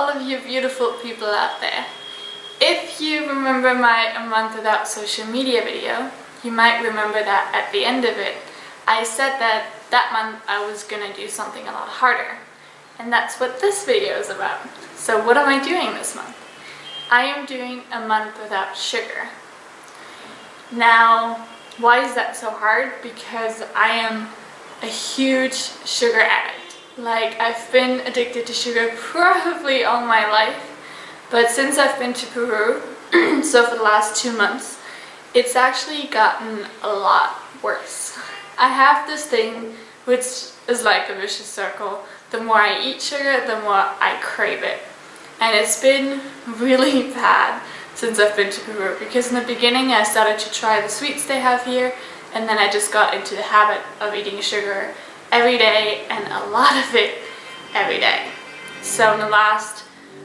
all of you beautiful people out there. If you remember my A Month Without Social Media video, you might remember that at the end of it, I said that that month I was gonna do something a lot harder. And that's what this video is about. So what am I doing this month? I am doing a month without sugar. Now, why is that so hard? Because I am a huge sugar addict. Like, I've been addicted to sugar probably all my life, but since I've been to Peru, so for the last 2 months, it's actually gotten a lot worse. I have this thing which is like a vicious circle. The more I eat sugar, the more I crave it. And it's been really bad since I've been to Peru, because in the beginning I started to try the sweets they have here, and then I just got into the habit of eating sugar every day, and a lot of it every day. So in the last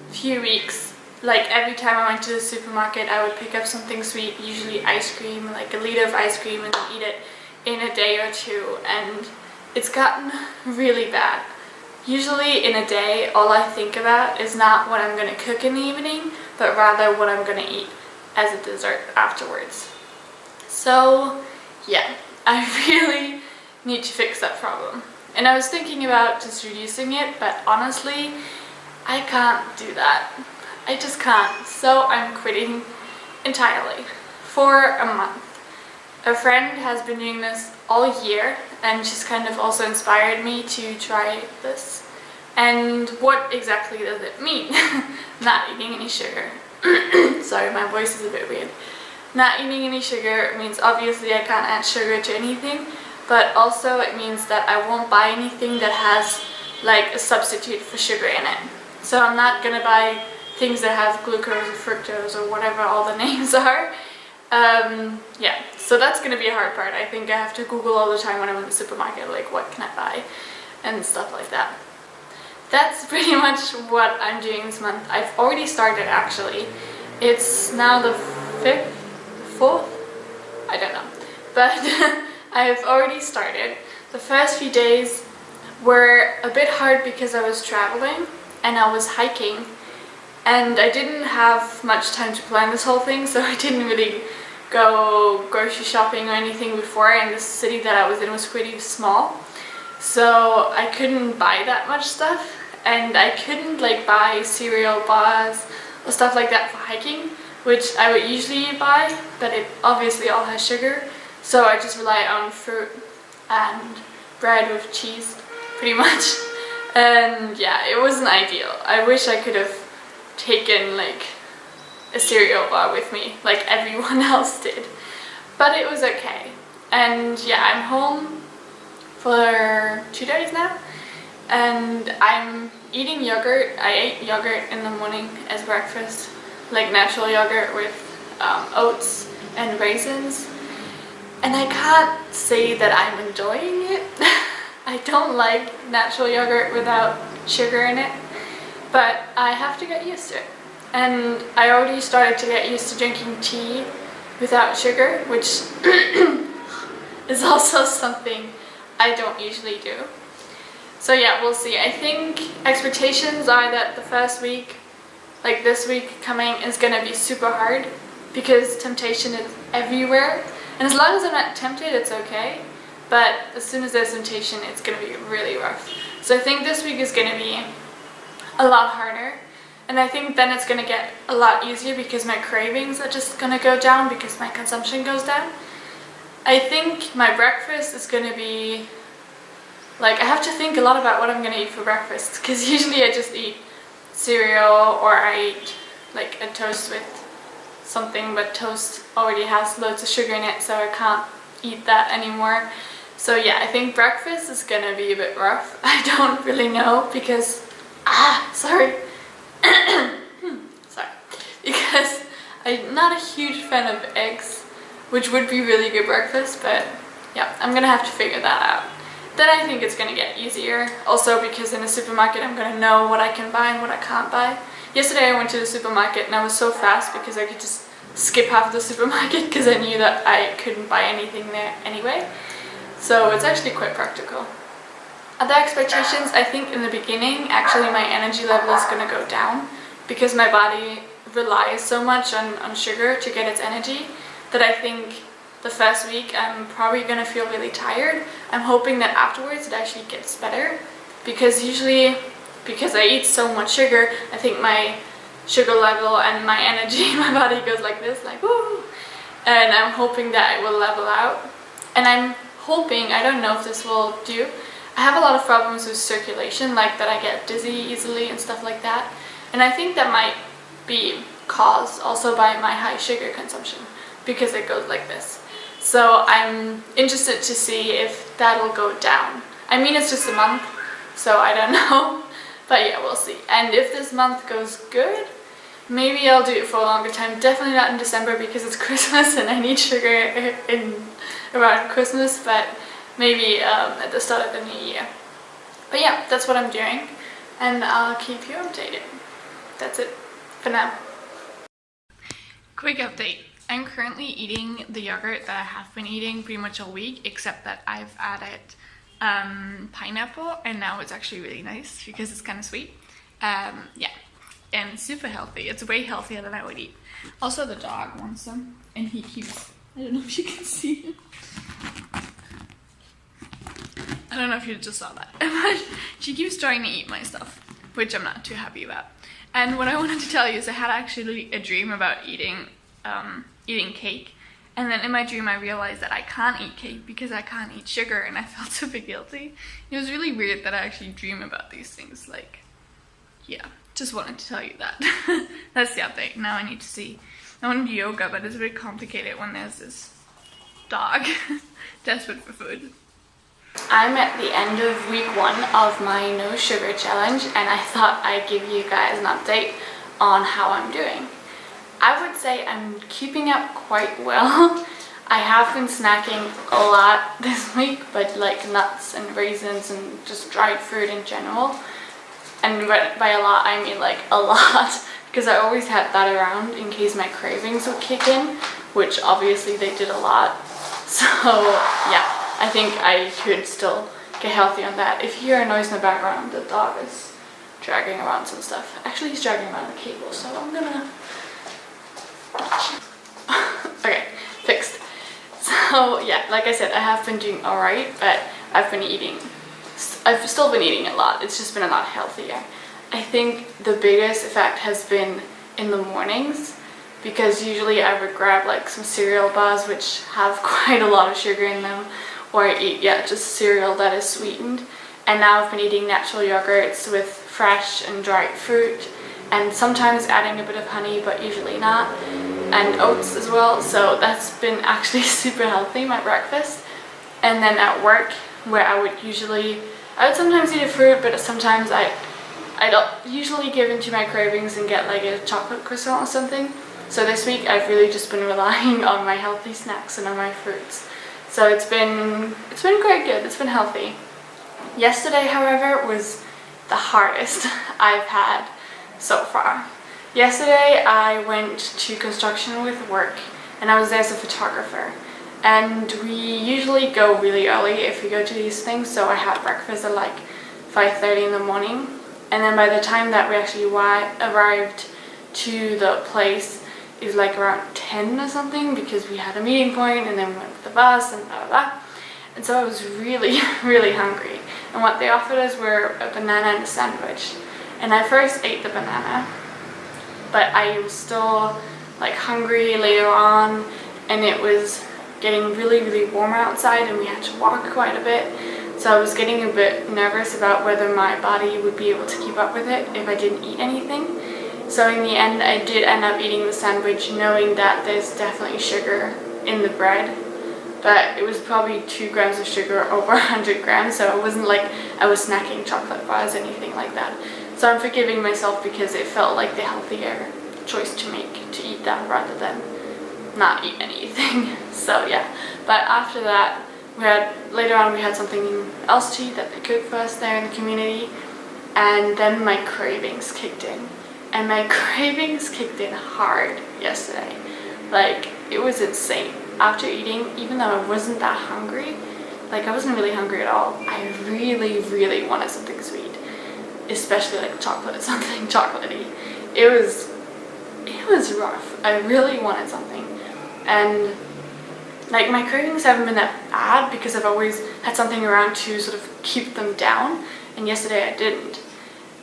few weeks, like every time I went to the supermarket, I would pick up something sweet, usually ice cream, like a liter of ice cream, and then eat it in a day or two, and it's gotten really bad. Usually in a day, all I think about is not what I'm going to cook in the evening, but rather what I'm going to eat as a dessert afterwards. So yeah, I really need to fix that problem. And I was thinking about just reducing it, but honestly, I can't do that. I just can't. So I'm quitting entirely for a month. A friend has been doing this all year, and she's kind of also inspired me to try this. And what exactly does it mean? Not eating any sugar. Sorry, my voice is a bit weird. Not eating any sugar means obviously I can't add sugar to anything, but also it means that I won't buy anything that has like a substitute for sugar in it. So I'm not gonna buy things that have glucose or fructose or whatever all the names are. Yeah, so that's gonna be a hard part. I think I have to Google all the time when I'm in the supermarket, like what can I buy and stuff like that. That's pretty much what I'm doing this month. I've already started actually. It's now the 5th, 4th? I don't know. But I have already started. The first few days were a bit hard because I was traveling and I was hiking, and I didn't have much time to plan this whole thing, so I didn't really go grocery shopping or anything before, and the city that I was in was pretty small. So I couldn't buy that much stuff, and I couldn't like buy cereal bars or stuff like that for hiking, which I would usually buy, but it obviously all has sugar. So I just rely on fruit and bread with cheese, pretty much. And yeah, it wasn't ideal. I wish I could have taken like a cereal bar with me, like everyone else did. But it was okay. And yeah, I'm home for 2 days now, and I'm eating yogurt. I ate yogurt in the morning as breakfast, like natural yogurt with oats and raisins. And I can't say that I'm enjoying it. I don't like natural yogurt without sugar in it, but I have to get used to it. And I already started to get used to drinking tea without sugar, which is also something I don't usually do. So yeah, we'll see. I think expectations are that the first week, like this week coming, is gonna be super hard because temptation is everywhere. And as long as I'm not tempted, it's okay. But as soon as there's temptation, it's going to be really rough. So I think this week is going to be a lot harder. And I think then it's going to get a lot easier because my cravings are just going to go down because my consumption goes down. I think my breakfast is going to be, like, I have to think a lot about what I'm going to eat for breakfast. Because usually I just eat cereal, or I eat like a toast with something, but toast already has loads of sugar in it, so I can't eat that anymore. So yeah, I think breakfast is gonna be a bit rough. I don't really know because sorry because I'm not a huge fan of eggs, which would be really good breakfast, but yeah, I'm gonna have to figure that out. Then I think it's gonna get easier, also because in the supermarket I'm gonna know what I can buy and what I can't buy. Yesterday I went to the supermarket and I was so fast because I could just skip half the supermarket because I knew that I couldn't buy anything there anyway. So it's actually quite practical. Other expectations, I think in the beginning, actually my energy level is going to go down because my body relies so much on sugar to get its energy that I think the first week I'm probably going to feel really tired. I'm hoping that afterwards it actually gets better because usually, because I eat so much sugar, I think my sugar level and my energy in my body goes like this, like woo! And I'm hoping that it will level out. And I'm hoping, I don't know if this will do, I have a lot of problems with circulation, like that I get dizzy easily and stuff like that. And I think that might be caused also by my high sugar consumption because it goes like this. So I'm interested to see if that'll go down. I mean, it's just a month, so I don't know. But yeah, we'll see. And if this month goes good, maybe I'll do it for a longer time. Definitely not in December because it's Christmas and I need sugar around Christmas, but maybe at the start of the new year. But yeah, that's what I'm doing and I'll keep you updated. That's it for now. Quick update. I'm currently eating the yogurt that I have been eating pretty much all week, except that I've added pineapple, and now it's actually really nice because it's kind of sweet. Yeah, and super healthy. It's way healthier than I would eat. Also, the dog wants some, and he keeps, I don't know if you can see him. I don't know if you just saw that, but she keeps trying to eat my stuff, which I'm not too happy about. And what I wanted to tell you is I had actually a dream about eating cake, and then in my dream I realized that I can't eat cake because I can't eat sugar, and I felt super guilty. It was really weird that I actually dream about these things. Like, yeah, just wanted to tell you that. That's the update. Now I need to see. I want to do yoga, but it's a bit complicated when there's this dog desperate for food. I'm at the end of week 1 of my no sugar challenge, and I thought I'd give you guys an update on how I'm doing. I would say I'm keeping up quite well. I have been snacking a lot this week, but like nuts and raisins and just dried fruit in general. And by a lot, I mean like a lot, because I always had that around in case my cravings would kick in, which obviously they did a lot. So yeah, I think I could still get healthy on that. If you hear a noise in the background, the dog is dragging around some stuff. Actually, he's dragging around the cable, so I'm gonna... Okay, fixed. So yeah, like I said, I have been doing alright, but I've still been eating a lot. It's just been a lot healthier. I think the biggest effect has been in the mornings, because usually I would grab like some cereal bars which have quite a lot of sugar in them, or I eat, yeah, just cereal that is sweetened. And now I've been eating natural yogurts with fresh and dried fruit, and sometimes adding a bit of honey, but usually not, and oats as well. So that's been actually super healthy, my breakfast. And then at work, where I would sometimes eat a fruit, but sometimes I don't usually give into my cravings and get like a chocolate croissant or something. So this week I've really just been relying on my healthy snacks and on my fruits. So it's been quite good. It's been healthy. Yesterday, however, was the hardest I've had so far. Yesterday I went to construction with work, and I was there as a photographer. And we usually go really early if we go to these things, so I had breakfast at like 5:30 in the morning. And then by the time that we actually arrived to the place, it was like around 10 or something, because we had a meeting point and then we went with the bus and blah blah blah. And so I was really, really hungry. And what they offered us were a banana and a sandwich. And I first ate the banana, but I was still like hungry later on, and it was getting really, really warm outside and we had to walk quite a bit. So I was getting a bit nervous about whether my body would be able to keep up with it if I didn't eat anything. So in the end, I did end up eating the sandwich, knowing that there's definitely sugar in the bread. But it was probably 2 grams of sugar over 100 grams, so it wasn't like I was snacking chocolate bars or anything like that. So I'm forgiving myself because it felt like the healthier choice to make, to eat that rather than not eat anything. So yeah, but after that, later on we had something else to eat that they cooked for us there in the community, and then my cravings kicked in. And my cravings kicked in hard yesterday. Like, it was insane. After eating, even though I wasn't that hungry, Like, I wasn't really hungry at all. I really wanted something sweet, especially like chocolate, something chocolatey. It was rough. I really wanted something, and like my cravings haven't been that bad because I've always had something around to sort of keep them down, and yesterday I didn't.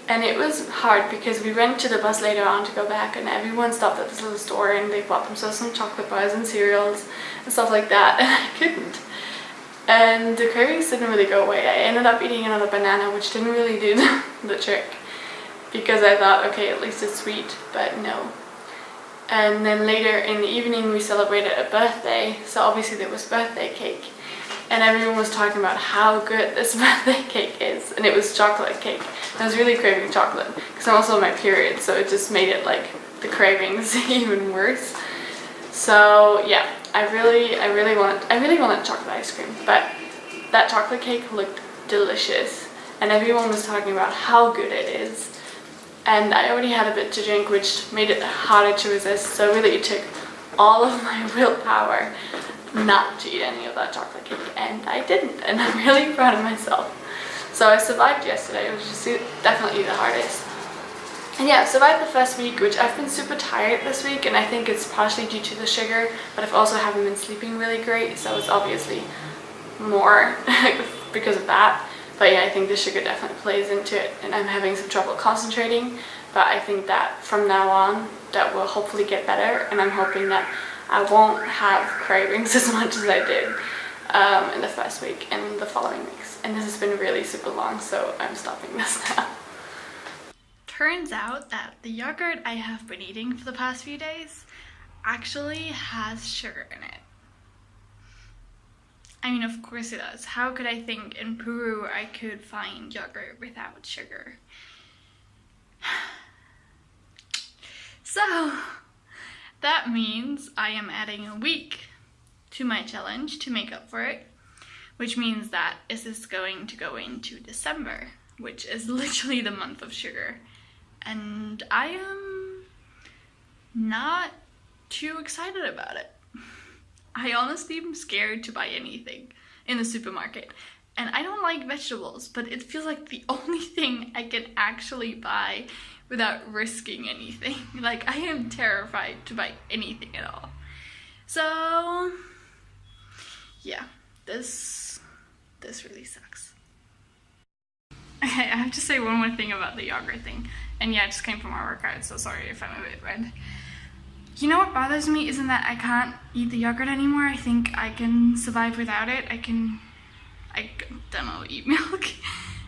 And it was hard because we went to the bus later on to go back, and everyone stopped at this little store and they bought themselves some chocolate bars and cereals and stuff like that, and I couldn't. And the cravings didn't really go away. I ended up eating another banana, which didn't really do the trick, because I thought, okay, at least it's sweet, but no. And then later in the evening we celebrated a birthday, so obviously there was birthday cake. And everyone was talking about how good this birthday cake is, and it was chocolate cake. I was really craving chocolate because I'm also on my period, so it just made it like the cravings even worse. So yeah, I really wanted chocolate ice cream, but that chocolate cake looked delicious, and everyone was talking about how good it is. And I already had a bit to drink, which made it harder to resist. So really, it took all of my willpower not to eat any of that chocolate cake, and I didn't, and I'm really proud of myself. So I survived yesterday. It was just definitely the hardest. And yeah, I survived the first week, which I've been super tired this week, and I think it's partially due to the sugar, but I've also haven't been sleeping really great, so it's obviously more because of that. But yeah, I think the sugar definitely plays into it, and I'm having some trouble concentrating, but I think that from now on that will hopefully get better, and I'm hoping that I won't have cravings as much as I did in the first week and the following weeks. And this has been really super long, so I'm stopping this now. Turns out that the yogurt I have been eating for the past few days actually has sugar in it. I mean, of course it does. How could I think in Peru I could find yogurt without sugar? So that means I am adding a week to my challenge to make up for it, which means that this is going to go into December, which is literally the month of sugar. And I am not too excited about it. I honestly am scared to buy anything in the supermarket. And I don't like vegetables, but it feels like the only thing I can actually buy without risking anything. Like, I am terrified to buy anything at all. So yeah, this really sucks. Okay, I have to say one more thing about the yogurt thing. And yeah, it just came from our workout, so sorry if I'm a bit red. You know what bothers me isn't that I can't eat the yogurt anymore. I think I can survive without it. I don't know, eat milk.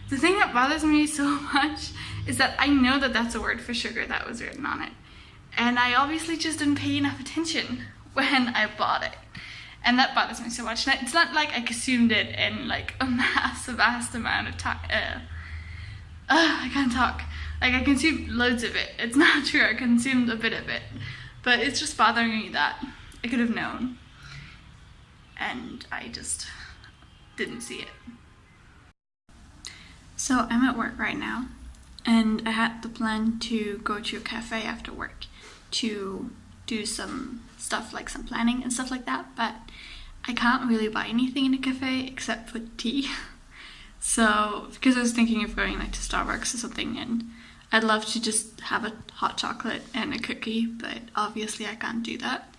The thing that bothers me so much is that I know that that's a word for sugar that was written on it. And I obviously just didn't pay enough attention when I bought it. And that bothers me so much. And it's not like I consumed it in like a vast amount of time. I can't talk. Like, I consumed loads of it. It's not true, I consumed a bit of it. But it's just bothering me that I could have known. And I just didn't see it. So I'm at work right now, and I had the plan to go to a cafe after work to do some stuff, like some planning and stuff like that, but I can't really buy anything in a cafe except for tea. So, because I was thinking of going like to Starbucks or something, and I'd love to just have a hot chocolate and a cookie, but obviously I can't do that.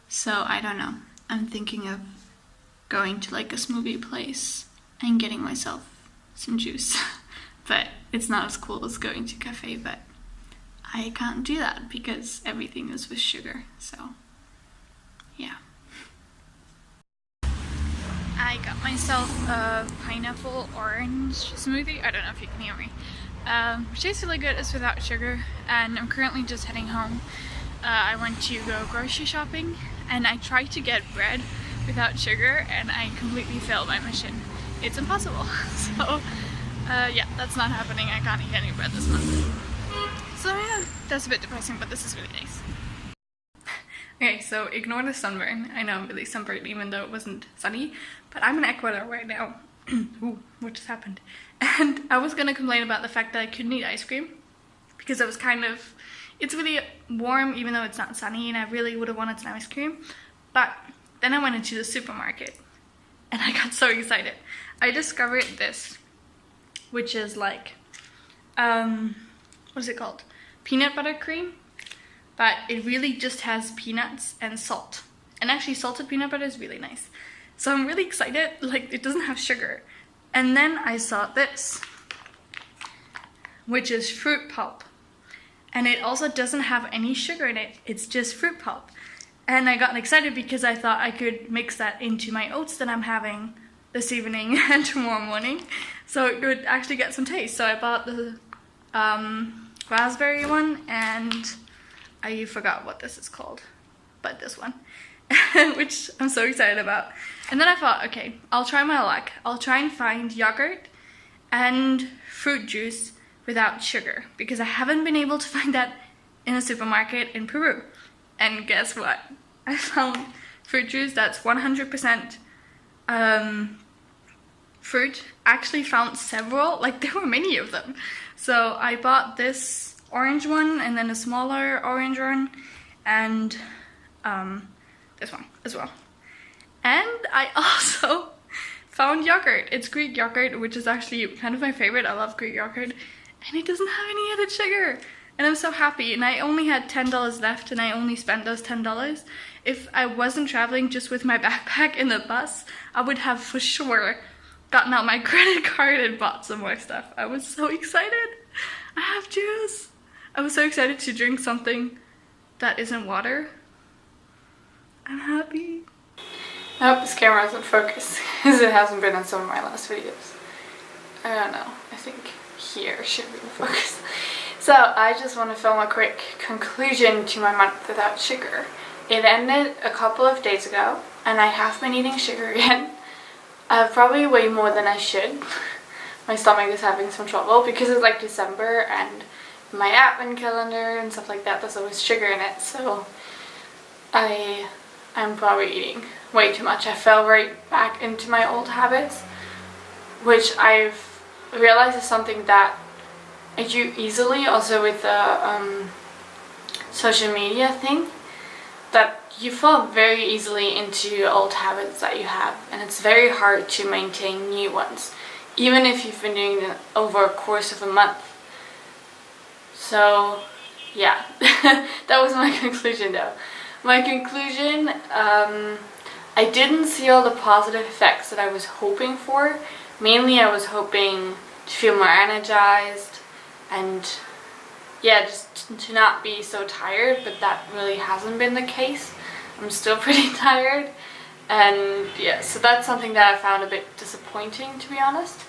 So I don't know. I'm thinking of going to like a smoothie place and getting myself some juice. But it's not as cool as going to a cafe, but I can't do that because everything is with sugar. So yeah. I got myself a pineapple orange smoothie. I don't know if you can hear me. Which tastes really good. It's without sugar, and I'm currently just heading home. I went to go grocery shopping, and I tried to get bread without sugar, and I completely failed my mission. It's impossible. So yeah, that's not happening. I can't eat any bread this month. So yeah, that's a bit depressing, but this is really nice. Okay, so ignore the sunburn. I know I'm really sunburned even though it wasn't sunny, but I'm in Ecuador right now. Ooh, what just happened? And I was gonna complain about the fact that I couldn't eat ice cream because I was it's really warm even though it's not sunny, and I really would have wanted some ice cream. But then I went into the supermarket and I got so excited. I discovered this, which is like, what is it called? Peanut butter cream, but it really just has peanuts and salt. And actually salted peanut butter is really nice. So I'm really excited, like it doesn't have sugar. And then I saw this, which is fruit pulp. And it also doesn't have any sugar in it, it's just fruit pulp. And I got excited because I thought I could mix that into my oats that I'm having this evening and tomorrow morning. So it would actually get some taste. So I bought the raspberry one, and I forgot what this is called, but this one, which I'm so excited about. And then I thought, okay, I'll try my luck. I'll try and find yogurt and fruit juice without sugar, because I haven't been able to find that in a supermarket in Peru. And guess what? I found fruit juice that's 100% fruit. Actually found several, like there were many of them. So I bought this orange one, and then a smaller orange one, and this one as well. And I also found yogurt. It's Greek yogurt, which is actually kind of my favorite. I love Greek yogurt, and it doesn't have any added sugar. And I'm so happy. And I only had $10 left, and I only spent those $10. If I wasn't traveling just with my backpack in the bus, I would have for sure gotten out my credit card and bought some more stuff. I was so excited. I have juice. I was so excited to drink something that isn't water. I'm happy. I hope this camera isn't focused, because it hasn't been in some of my last videos. I don't know. I think here should be in focus. So I just want to film a quick conclusion to my month without sugar. It ended a couple of days ago, and I have been eating sugar again. Probably way more than I should. My stomach is having some trouble because it's like December, and my advent calendar and stuff like that, there's always sugar in it. So I'm probably eating way too much. I fell right back into my old habits, which I've realized is something that I do easily, also with the social media thing, that you fall very easily into old habits that you have, and it's very hard to maintain new ones, even if you've been doing it over a course of a month. So yeah, that was my conclusion though. My conclusion, I didn't see all the positive effects that I was hoping for. Mainly I was hoping to feel more energized and yeah, just to not be so tired, but that really hasn't been the case. I'm still pretty tired, and yeah, so that's something that I found a bit disappointing, to be honest.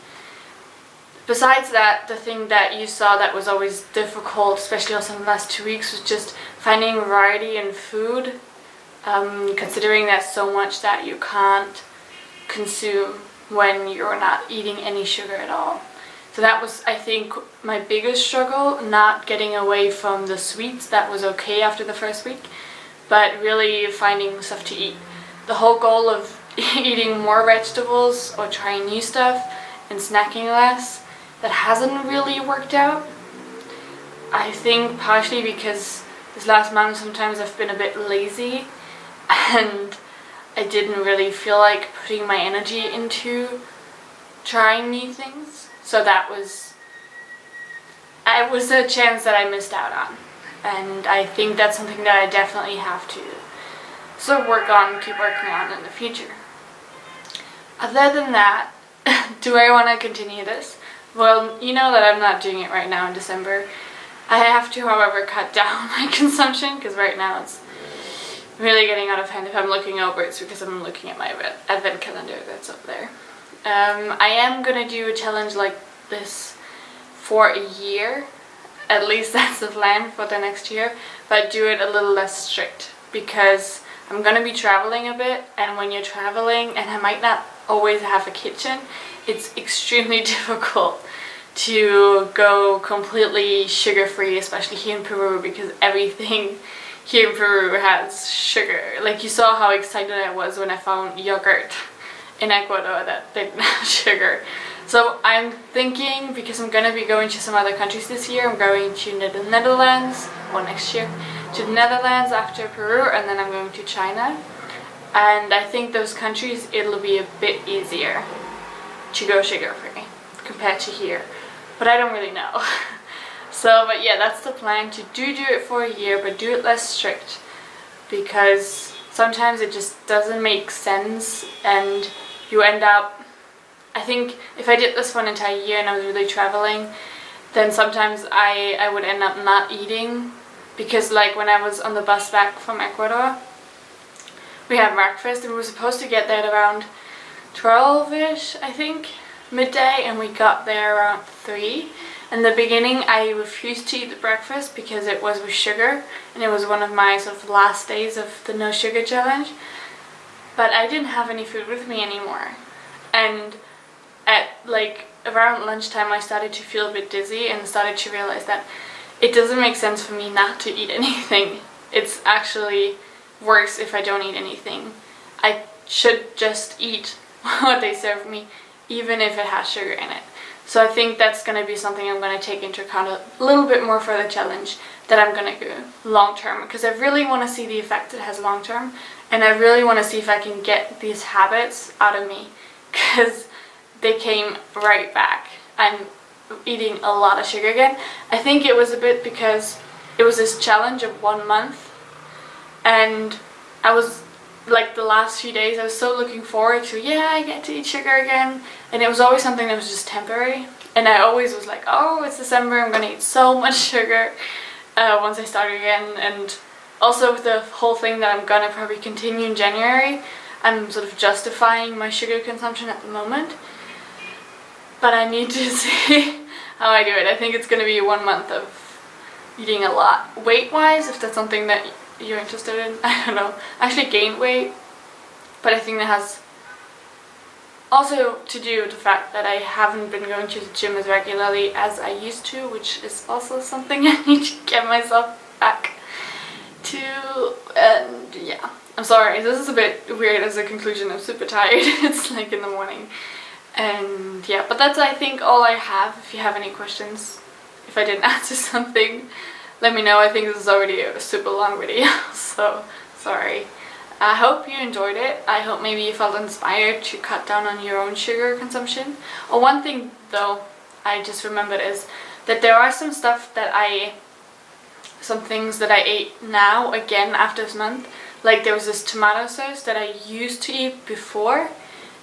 Besides that, the thing that you saw that was always difficult, especially also in the last 2 weeks, was just finding variety in food, considering that so much that you can't consume when you're not eating any sugar at all. So that was, I think, my biggest struggle, not getting away from the sweets. That was okay after the first week, but really finding stuff to eat. The whole goal of eating more vegetables or trying new stuff and snacking less, that hasn't really worked out. I think partially because this last month sometimes I've been a bit lazy and I didn't really feel like putting my energy into trying new things. So that was a chance that I missed out on. And I think that's something that I definitely have to sort of keep working on in the future. Other than that, do I want to continue this? Well, you know that I'm not doing it right now in December. I have to, however, cut down my consumption, because right now it's really getting out of hand. If I'm looking over, it's because I'm looking at my advent calendar that's up there. I am going to do a challenge like this for a year. At least that's the plan for the next year. But do it a little less strict, because I'm going to be traveling a bit, and when you're traveling, and I might not always have a kitchen, it's extremely difficult to go completely sugar-free, especially here in Peru, because everything here in Peru has sugar. Like, you saw how excited I was when I found yogurt in Ecuador that didn't have sugar. So I'm thinking, because I'm going to be going to some other countries this year, I'm going to the Netherlands, or next year, to the Netherlands after Peru, and then I'm going to China. and I think those countries it'll be a bit easier to go sugar free compared to here, but I don't really know. So, but yeah, that's the plan, to do it for a year, but do it less strict, because sometimes it just doesn't make sense and you end up, I think if I did this for an entire year and I was really traveling, then sometimes I would end up not eating, because like when I was on the bus back from Ecuador, we had breakfast and we were supposed to get there at around 12ish, I think, midday, and we got there around 3. In the beginning I refused to eat the breakfast because it was with sugar, and it was one of my sort of last days of the no sugar challenge, but I didn't have any food with me anymore, and at like around lunchtime I started to feel a bit dizzy and started to realize that it doesn't make sense for me not to eat anything. It's actually worse if I don't eat anything. I should just eat what they serve me, even if it has sugar in it. So I think that's going to be something I'm going to take into account a little bit more for the challenge that I'm going to do long term, because I really want to see the effect it has long term, and I really want to see if I can get these habits out of me, because they came right back. I'm eating a lot of sugar again. I think it was a bit because it was this challenge of 1 month, and I was like the last few days I was so looking forward to, yeah, I get to eat sugar again, and it was always something that was just temporary, and I always was like, oh, it's December, I'm gonna eat so much sugar once I start again. And also with the whole thing that I'm gonna probably continue in January, I'm sort of justifying my sugar consumption at the moment, but I need to see how I do it. I think it's gonna be 1 month of eating a lot. Weight wise, if that's something that you're interested in, I don't know. I actually gained weight, but I think that has also to do with the fact that I haven't been going to the gym as regularly as I used to, which is also something I need to get myself back to. And yeah, I'm sorry, this is a bit weird as a conclusion. I'm super tired. It's like in the morning, and yeah, but that's I think all I have. If you have any questions, if I didn't answer something, let me know. I think this is already a super long video, so sorry. I hope you enjoyed it. I hope maybe you felt inspired to cut down on your own sugar consumption. Oh, one thing though I just remembered is that there are some things that I ate now again after this month. Like there was this tomato sauce that I used to eat before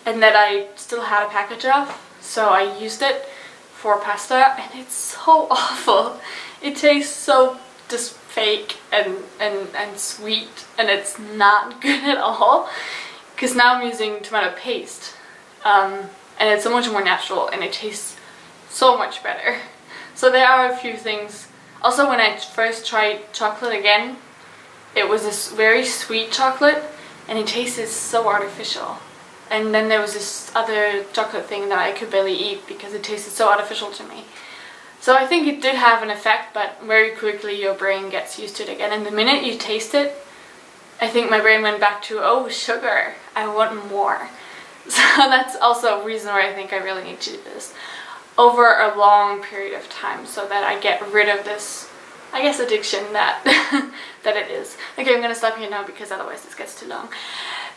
and that I still had a package of, so I used it for pasta, and it's so awful. It tastes so just fake and sweet, and it's not good at all, because now I'm using tomato paste, and it's so much more natural and it tastes so much better. So there are a few things. Also, when I first tried chocolate again, it was this very sweet chocolate and it tasted so artificial. And then there was this other chocolate thing that I could barely eat because it tasted so artificial to me. So I think it did have an effect, but very quickly your brain gets used to it again. And the minute you taste it, I think my brain went back to, oh, sugar, I want more. So that's also a reason why I think I really need to do this over a long period of time, so that I get rid of this, I guess, addiction that that it is. Okay, I'm gonna stop here now because otherwise this gets too long.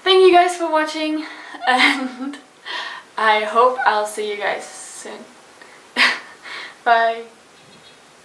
Thank you guys for watching, and I hope I'll see you guys soon. Bye.